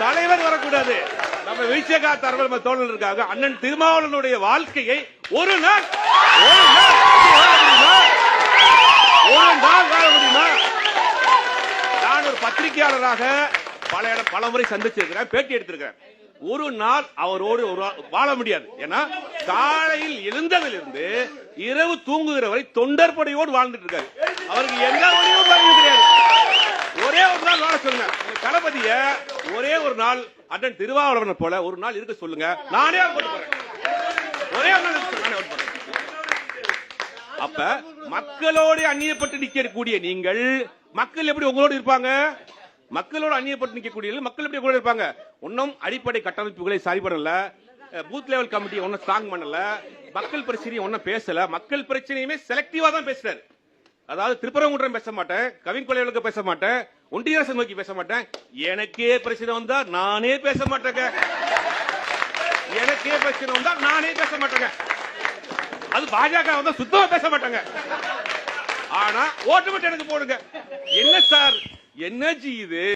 தலைவர் வரக்கூடாது. நம்ம வீழ்ச்சியக்கா தரவல் தோழர் இருக்காங்க. அண்ணன் திருமாவளவனுடைய வாழ்க்கையை ஒரு நாள் வாழ முடியுமா? நான் ஒரு பத்திரிகையாளராக பல முறை சந்திச்சிருக்கிறேன், பேட்டி எடுத்திருக்கிறேன். ஒரு நாள் அவரோடு வாழ முடியாது. ஏன்னா காலையில் எழுந்ததிலிருந்து இரவு தூங்குகிற வரை தொண்டர் படையோடு வாழ்ந்துட்டு இருக்காரு. அவருக்கு எந்த வழியும் கிடையாது. ஒரே ஒரு நாள் வாழ சொல்லுங்க. தளபதிய ஒரே ஒரு நாள் அண்ணன் திருமாவளவனை போல ஒரு நாள் இருக்க சொல்லுங்க. நானே ஓட்டு போறேன். ஒரே ஒரு நாள் நானே ஓட்டு போறேன். அப்ப மக்களோட அந்நியப்பட்டு நிற்கக்கூடிய நீங்கள், மக்கள் எப்படி உங்களோடு இருப்பாங்க? மக்களோட அந்நியப்பட்டு நிற்கக்கூடிய மக்கள் எப்படி கூட இருப்பாங்க? ஒன்னும் அடிப்படை கட்டமைப்புகளை சரி பண்ணல, பூத் லெவல் கமிட்டி ஒன்னும் ஸ்ட்ராங் பண்ணல, மக்கள் பிரச்சனையை ஒன்னும் பேசல. மக்கள் பிரச்சனையுமே செலக்டிவா தான் பேசுறாரு. அதாவது திருப்பரங்குன்றம் பேச மாட்டேன், கவின் கொலைகளுக்கு பேச மாட்டேன், ஒன்றிய அரசு நோக்கி பேச மாட்டேன். எனக்கே பிரச்சனை வந்தா நானே பேச மாட்டேங்க. எனக்கே பிரச்சனை வந்தா நானே பேச மாட்டேங்க. அது பாஜக வந்தா சுத்தமா பேச மாட்டாங்க. ஆனா ஓட்டு மட்டும் எனக்கு போடுங்க. என்ன சார், என்ன இது?